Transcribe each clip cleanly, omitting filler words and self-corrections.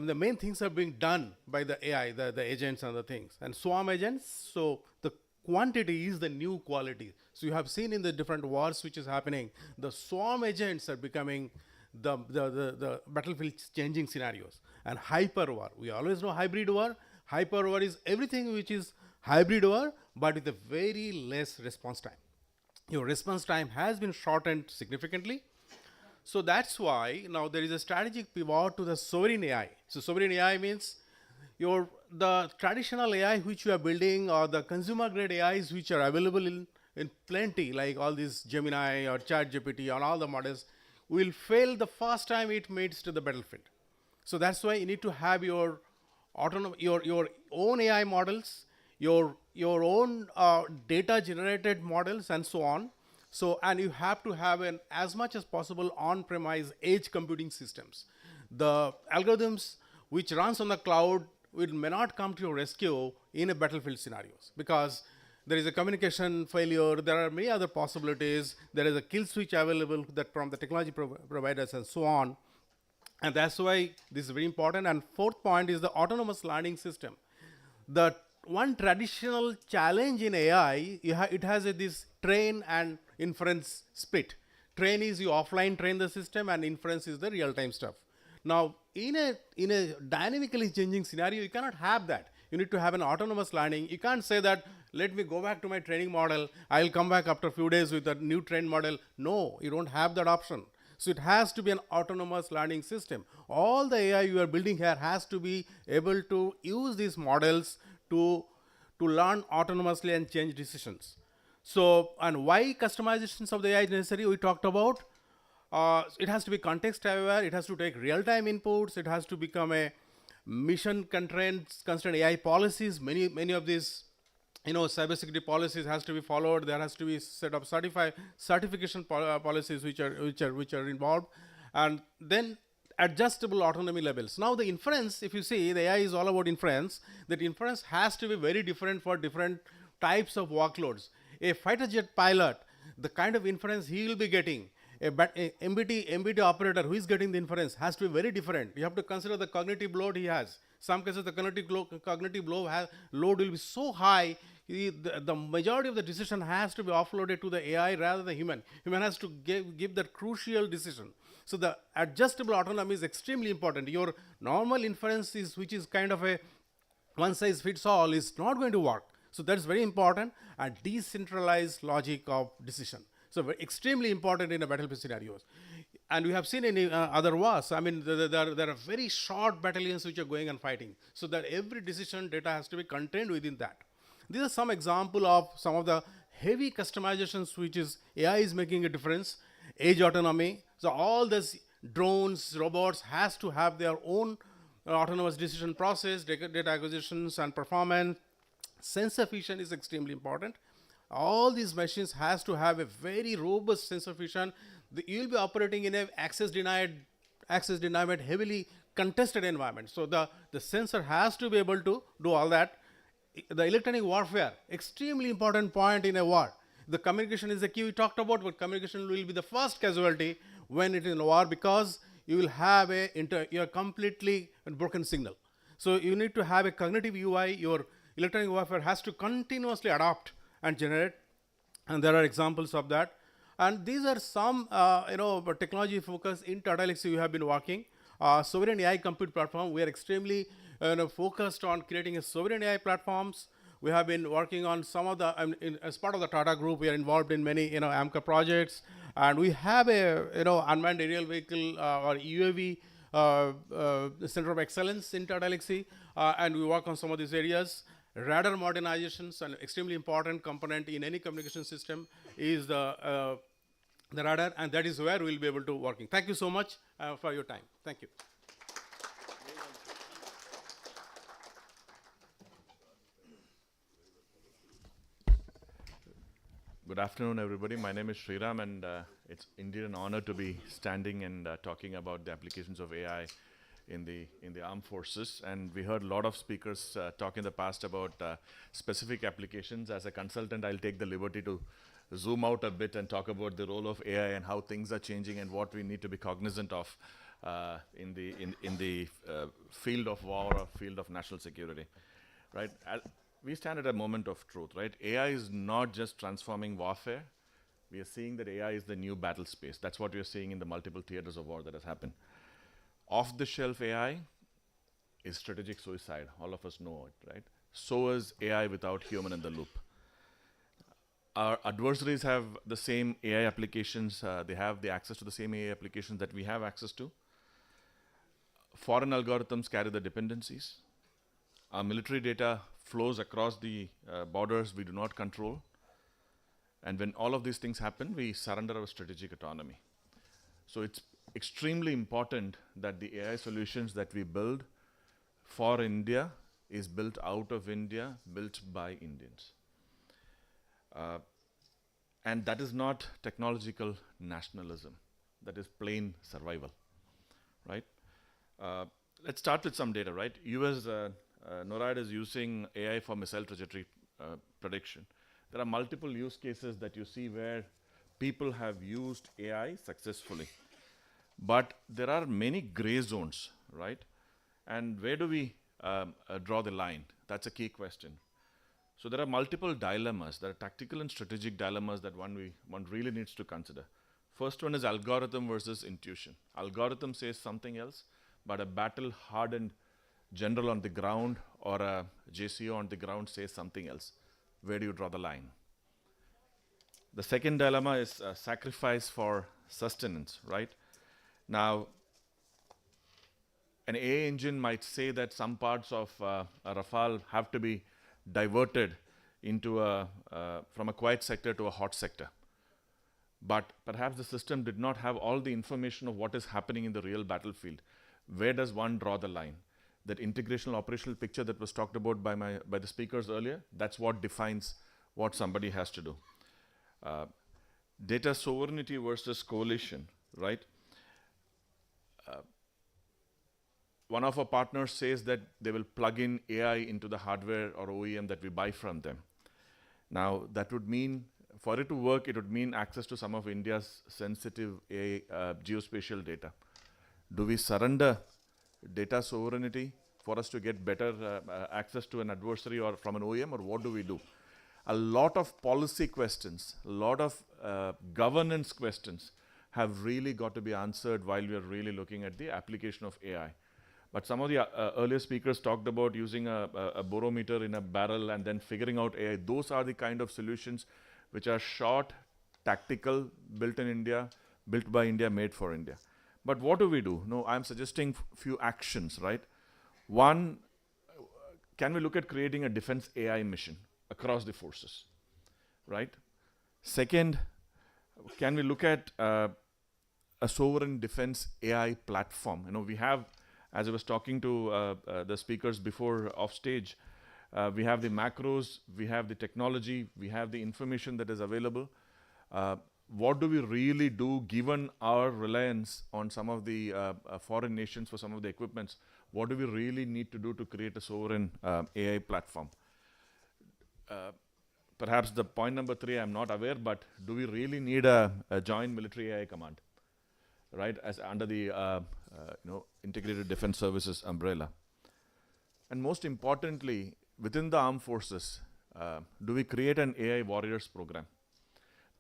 the main things are being done by the AI, the agents and the things. And swarm agents, so the quantity is the new quality. So you have seen in the different wars which is happening, the swarm agents are becoming the battlefield changing scenarios. And hyper war, we always know hybrid war. Hyper war is everything which is hybrid war, but with a very less response time. Your response time has been shortened significantly. So that's why now there is a strategic pivot to the sovereign AI. So sovereign AI means the traditional AI which you are building or the consumer grade AIs which are available in plenty, like all these Gemini or ChatGPT and all the models, will fail the first time it meets to the battlefield. So that's why you need to have your your own AI models, your own data generated models, and so on. So, and you have to have an as much as possible on-premise edge computing systems. The algorithms which runs on the cloud may not come to your rescue in a battlefield scenarios, because there is a communication failure, there are many other possibilities, there is a kill switch available that from the technology providers and so on. And that's why this is very important. And fourth point is the autonomous learning system. The one traditional challenge in AI, it has this train and inference split. Train is you offline train the system, and inference is the real-time stuff. Now, in a dynamically changing scenario, you cannot have that. You need to have an autonomous learning. You can't say that, let me go back to my training model, I'll come back after a few days with a new trained model. No, you don't have that option. So it has to be an autonomous learning system. All the AI you are building here has to be able to use these models to learn autonomously and change decisions. So, and why customizations of the AI is necessary, we talked about. It has to be context aware, it has to take real-time inputs, it has to become a mission constrained AI policies. Many of these cybersecurity policies has to be followed. There has to be set of certification policies which are involved, and then adjustable autonomy levels. Now the inference, if you see, the AI is all about inference. That inference has to be very different for different types of workloads. A fighter jet pilot, the kind of inference he will be getting, a MBT operator who is getting the inference has to be very different. You have to consider the cognitive load he has. Some cases the cognitive load will be so high, the majority of the decision has to be offloaded to the AI rather than human. Human has to give that crucial decision. So the adjustable autonomy is extremely important. Your normal inference which is kind of a one size fits all, is not going to work. So that's very important. A decentralized logic of decision. So extremely important in a battlefield scenarios. And we have seen in other wars, I mean, there are very short battalions which are going and fighting. So that every decision data has to be contained within that. These are some example of some of the heavy customizations which is AI is making a difference. Edge autonomy. So all these drones, robots has to have their own autonomous decision process, data acquisitions and performance. Sensor fusion is extremely important. All these machines has to have a very robust sensor fusion. You will be operating in an access denied, heavily contested environment. So the sensor has to be able to do all that. The electronic warfare, extremely important point in a war. The communication is the key we talked about, but communication will be the first casualty when it is in a war, because you will have a completely broken signal. So you need to have a cognitive UI. Your electronic warfare has to continuously adapt and generate, and there are examples of that. And these are some technology focus in Tata Elxsi we have been working. Sovereign AI compute platform, we are extremely focused on creating a sovereign AI platforms. We have been working on some of the, as part of the Tata Group, we are involved in many AMCA projects, and we have a unmanned aerial vehicle or UAV center of excellence in Tata Elxsi, and we work on some of these areas. Radar modernizations, an extremely important component in any communication system is the radar, and that is where we'll be able to working. Thank you so much for your time. Thank you. Good afternoon, everybody. My name is Sriram, and it's indeed an honor to be standing and talking about the applications of AI in the armed forces. And we heard a lot of speakers talk in the past about specific applications. As a consultant, I'll take the liberty to zoom out a bit and talk about the role of AI and how things are changing and what we need to be cognizant of. in the field of war or field of national security, right? We stand at a moment of truth, right? AI is not just transforming warfare. We are seeing that AI is the new battle space. That's what we are seeing in the multiple theaters of war that has happened. Off-the-shelf AI is strategic suicide. All of us know it, right? So is AI without human in the loop. Our adversaries have the same AI applications. They have the access to the same AI applications that we have access to. Foreign algorithms carry the dependencies. Our military data flows across the borders we do not control. And when all of these things happen, we surrender our strategic autonomy. So it's extremely important that the AI solutions that we build for India is built out of India, built by Indians. And that is not technological nationalism. That is plain survival, right? Let's start with some data, right? US, NORAD is using AI for missile trajectory prediction. There are multiple use cases that you see where people have used AI successfully. But there are many gray zones, right? And where do we draw the line? That's a key question. So there are multiple dilemmas. There are tactical and strategic dilemmas that one really needs to consider. First one is algorithm versus intuition. Algorithm says something else, but a battle-hardened general on the ground or a JCO on the ground says something else. Where do you draw the line? The second dilemma is sacrifice for sustenance, right? Now, an AI engine might say that some parts of a Rafale have to be diverted into from a quiet sector to a hot sector. But perhaps the system did not have all the information of what is happening in the real battlefield. Where does one draw the line? That integrational operational picture that was talked about by the speakers earlier, that's what defines what somebody has to do. Data sovereignty versus coalition, right? One of our partners says that they will plug in AI into the hardware or OEM that we buy from them. Now, that would mean, for it to work, it would mean access to some of India's sensitive AI, geospatial data. Do we surrender data sovereignty for us to get better access to an adversary or from an OEM, or what do we do? A lot of policy questions, a lot of governance questions have really got to be answered while we are really looking at the application of AI. But some of the earlier speakers talked about using a barometer in a barrel and then figuring out AI. Those are the kind of solutions which are short, tactical, built in India, built by India, made for India. But what do we do? No, I'm suggesting few actions, right? One, can we look at creating a defense AI mission across the forces, right? Second, can we look at a sovereign defense AI platform? You know, we have, as I was talking to the speakers before off stage, we have the macros, we have the technology, we have the information that is available. What do we really do given our reliance on some of the foreign nations for some of the equipments? What do we really need to do to create a sovereign AI platform? Perhaps the point number 3, I'm not aware, but do we really need a joint military AI command, right, as under the Integrated Defense Services umbrella? And most importantly, within the armed forces, do we create an AI warriors program?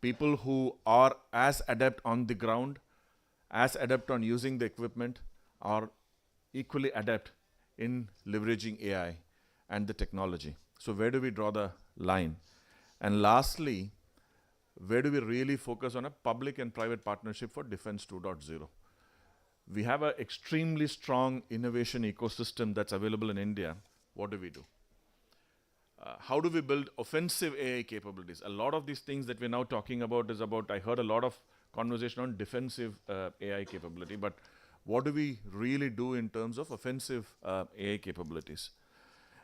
People who are as adept on the ground, as adept on using the equipment, are equally adept in leveraging AI and the technology. So where do we draw the line? And lastly, where do we really focus on a public and private partnership for Defense 2.0? We have an extremely strong innovation ecosystem that's available in India. What do we do? How do we build offensive AI capabilities? A lot of these things that we're now talking about is about, I heard a lot of conversation on defensive AI capability, but what do we really do in terms of offensive AI capabilities?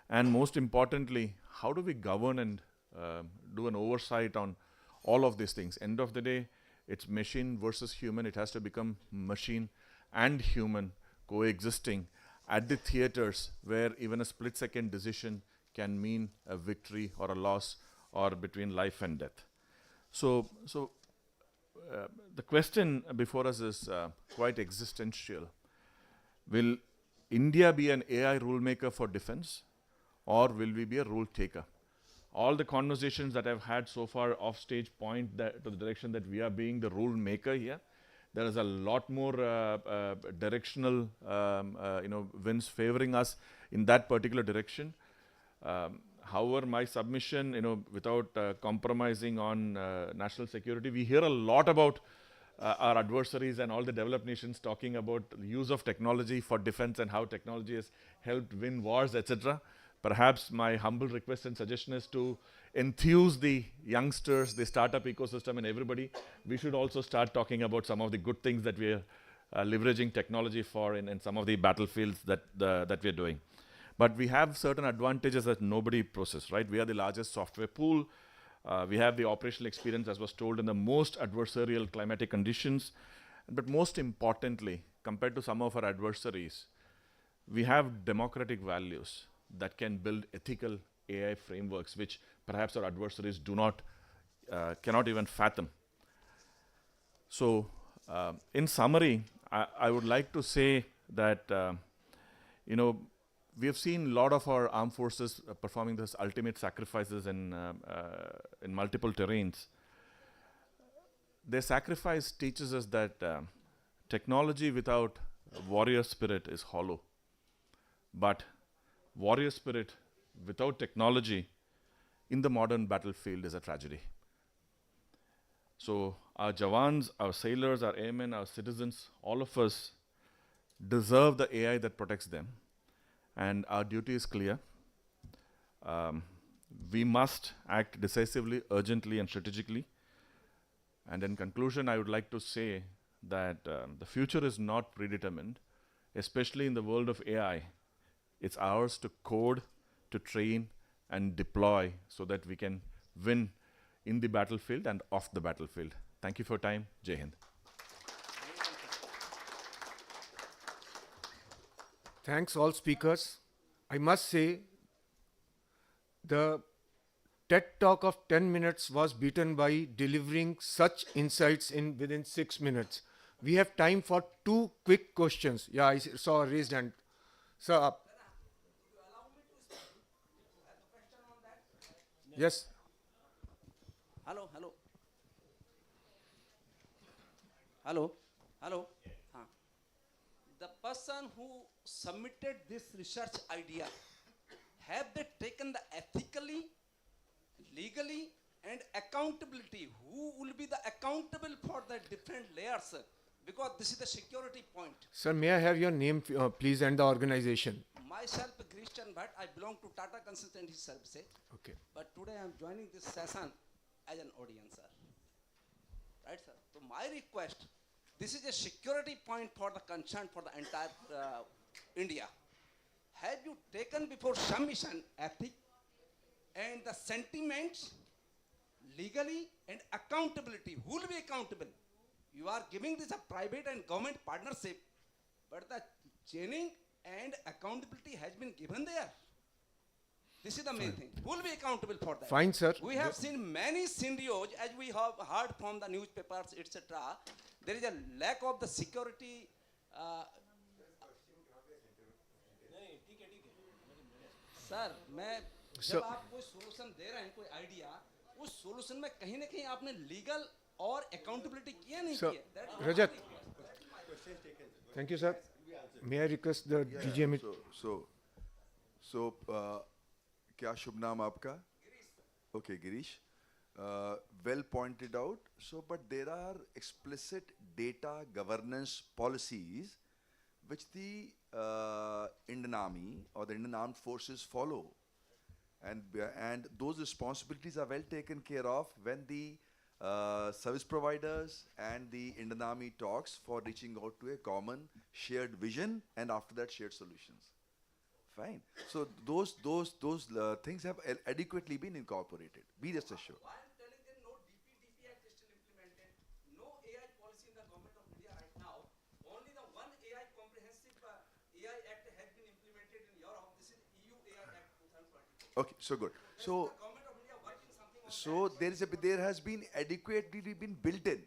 And most importantly, how do we govern and do an oversight on all of these things? End of the day, it's machine versus human. It has to become machine and human coexisting at the theaters where even a split-second decision can mean a victory or a loss or between life and death. So the question before us is quite existential. Will India be an AI rule maker for defense, or will we be a rule taker? All the conversations that I've had so far off stage point that to the direction that we are being the rule maker here. There is a lot more directional, winds favoring us in that particular direction. However, my submission, without compromising on national security, we hear a lot about our adversaries and all the developed nations talking about the use of technology for defense and how technology has helped win wars, etc. Perhaps my humble request and suggestion is to enthuse the youngsters, the startup ecosystem, and everybody. We should also start talking about some of the good things that we are leveraging technology for in some of the battlefields that we are doing. But we have certain advantages that nobody possesses, right? We are the largest software pool. We have the operational experience, as was told, in the most adversarial climatic conditions. But most importantly, compared to some of our adversaries, we have democratic values that can build ethical AI frameworks, which perhaps our adversaries cannot even fathom. So, in summary, I would like to say that, we have seen a lot of our armed forces performing those ultimate sacrifices in multiple terrains. Their sacrifice teaches us that technology without warrior spirit is hollow. But warrior spirit without technology in the modern battlefield is a tragedy. So our Jawans, our sailors, our airmen, our citizens, all of us deserve the AI that protects them. And our duty is clear. We must act decisively, urgently, and strategically. And in conclusion, I would like to say that the future is not predetermined, especially in the world of AI. It's ours to code, to train, and deploy so that we can win in the battlefield and off the battlefield. Thank you for your time. Jai Hind. Thanks all speakers. I must say, the TED Talk of 10 minutes was beaten by delivering such insights within 6 minutes. We have time for 2 quick questions. Yeah, I saw a raised hand. Sir, up. Yes. Hello, hello. Hello, hello. Huh. The person who submitted this research idea, have they taken the ethically, legally, and accountability? Who will be the accountable for the different layers? Because this is the security point. Sir, may I have your name, please, and the organization? Myself, Christian Bhatt, I belong to Tata Consultancy Services. Okay. But today I am joining this session as an audience, sir. Right, sir? So my request, this is a security point for the concern for the entire India. Have you taken before submission ethic and the sentiments legally and accountability? Who will be accountable? You are giving this a private and government partnership, but the chaining and accountability has been given there. This is the main thing. Who will be accountable for that? Fine, sir. We have seen many scenarios, as we have heard from the newspapers, etc. There is a lack of the security. Sir मैं जब आप कोई solution दे रहे हैं कोई idea उस solution में कहीं ना कहीं आपने लीगल और अकाउंटेबिलिटी किया नहीं किया Rajat, thank you, sir. May I request the DGM? So, क्या शुभ नाम आपका? Okay, Girish. Well pointed out. So, but there are explicit data governance policies which the Indian Army or the Indian Armed Forces follow, and those responsibilities are well taken care of when the service providers and the Indian Army talks for reaching out to a common shared vision, and after that shared solutions. Fine. So those things have adequately been incorporated. Be rest assured. Why I'm telling them no DPDP Act is still implemented, no AI policy in the government of India right now. Only the one AI comprehensive AI Act has been implemented in Europe. This is EU AI Act 2020. Okay, so good. So The government of India working something on there has been adequately been built in.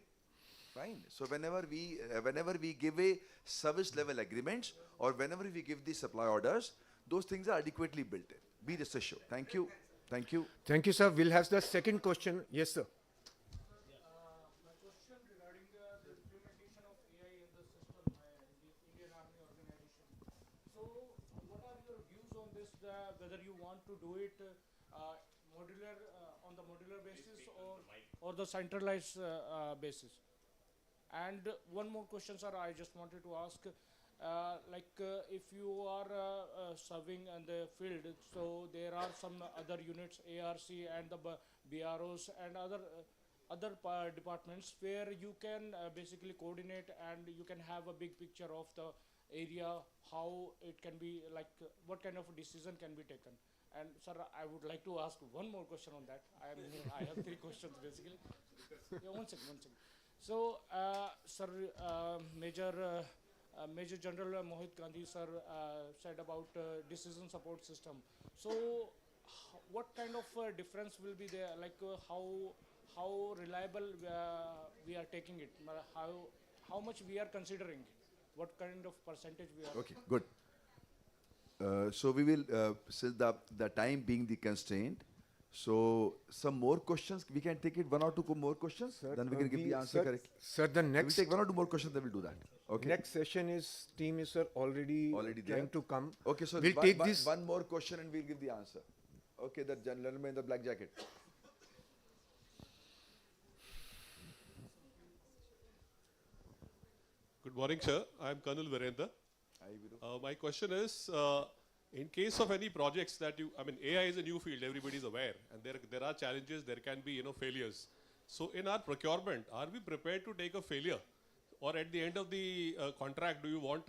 Fine. So whenever we give a service level agreements or whenever we give the supply orders, those things are adequately built in. Be rest assured. Thank you. Thank you. Thank you, sir. We'll have the second question. Yes, sir. My question regarding the implementation of AI in the system, the Indian Army organization. So, what are your views on this? Whether you want to do it modular on the modular basis or the centralized basis? And one more question, sir. I just wanted to ask, if you are serving in the field, so there are some other units, ARC and the BROs and other departments where you can basically coordinate and you can have a big picture of the area, how it can be, what kind of a decision can be taken. And sir, I would like to ask one more question on that. I have three questions basically. Yeah, one second. So, sir, Major General Mohit Gandhi sir said about decision support system. So, what kind of difference will be there? How reliable we are taking it? How much we are considering? What kind of percentage we are? Okay, good. So we will, since the time being the constraint, so some more questions, we can take it one or two more questions, then we can give the answer correctly. Sir, the We'll next take one or two more questions, then we'll do that. Okay. next session is team is sir already there. trying to come. Okay, so we'll take this. one more question and we'll give the answer. Okay, the gentleman in the black jacket. Good morning, sir. I'm Colonel Virendra. My question is, in case of any projects that AI is a new field, everybody is aware, and there are challenges, there can be, failures. So in our procurement, are we prepared to take a failure? Or at the end of the contract, do you want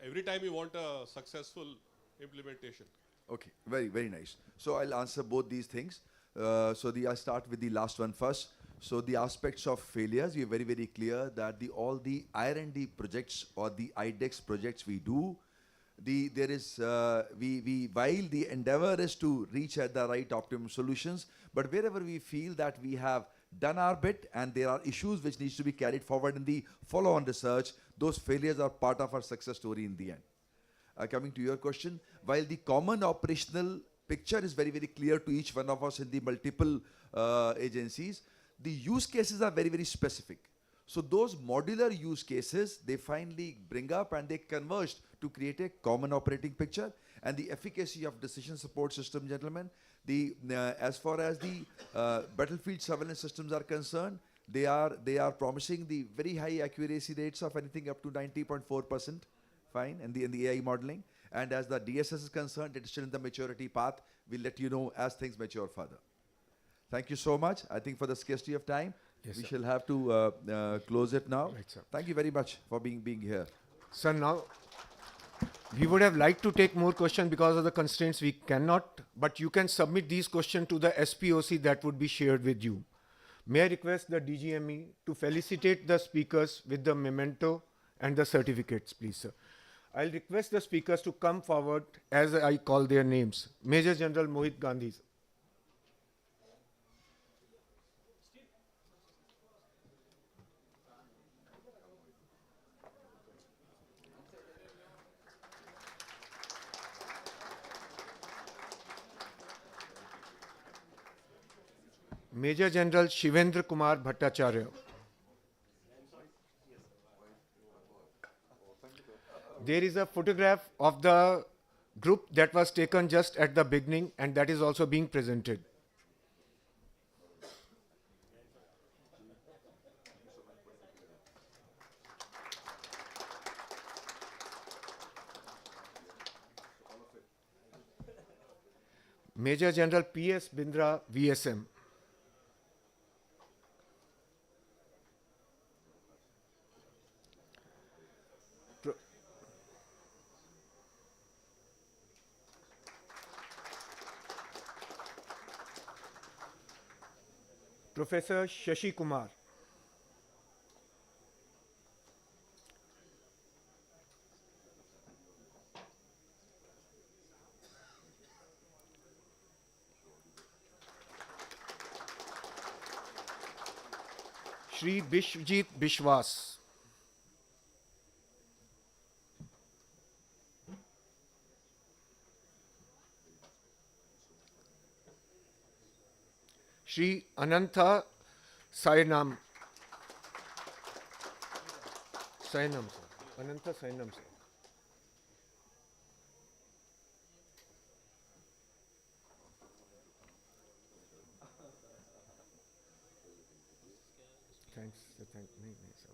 every time you want a successful implementation? Okay, very, very nice. So I'll answer both these things. I'll start with the last one first. So the aspects of failures, we are very, very clear that all the R&D projects or the IDEX projects we do, while the endeavor is to reach at the right optimum solutions, but wherever we feel that we have done our bit and there are issues which needs to be carried forward in the follow-on research, those failures are part of our success story in the end. Coming to your question, while the common operational picture is very, very clear to each one of us in the multiple agencies, the use cases are very, very specific. So those modular use cases, they finally bring up and they converge to create a common operating picture. And the efficacy of decision support system, gentlemen, as far as the battlefield surveillance systems are concerned, they are promising the very high accuracy rates of anything up to 90.4%, fine, in the AI modeling. And as the DSS is concerned, it is still in the maturity path. We'll let you know as things mature further. Thank you so much. I think for the scarcity of time, Yes, we sir. shall have to close it now. Right, sir. Thank you very much for being here. Sir, now we would have liked to take more questions because of the constraints we cannot, but you can submit these questions to the SPOC that would be shared with you. May I request the DGME to felicitate the speakers with the memento and the certificates, please, sir. I'll request the speakers to come forward as I call their names. Major General Mohit Gandhi, sir. Major General Shivendra Kumar Bhattacharya. There is a photograph of the group that was taken just at the beginning and that is also being presented. Major General P.S. Bindra, VSM. Professor Shashi Kumar. Shri Bishwajit Bishwas. Shri Anantha Sainam. Sainam, sir. Anantha Sainam, sir. Thanks. Thank me, sir.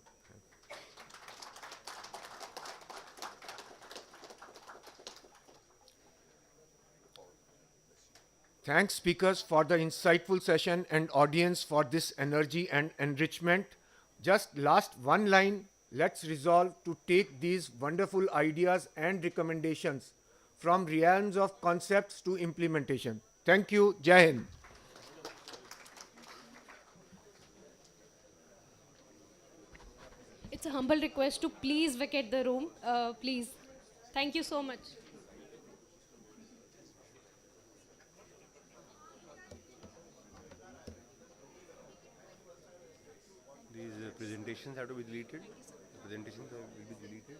Thanks, speakers, for the insightful session and audience for this energy and enrichment. Just last one line, let's resolve to take these wonderful ideas and recommendations from realms of concepts to implementation. Thank you. Jai Hind. It's a humble request to please vacate the room. Please. Thank you so much. These presentations have to be deleted. The presentations will be deleted.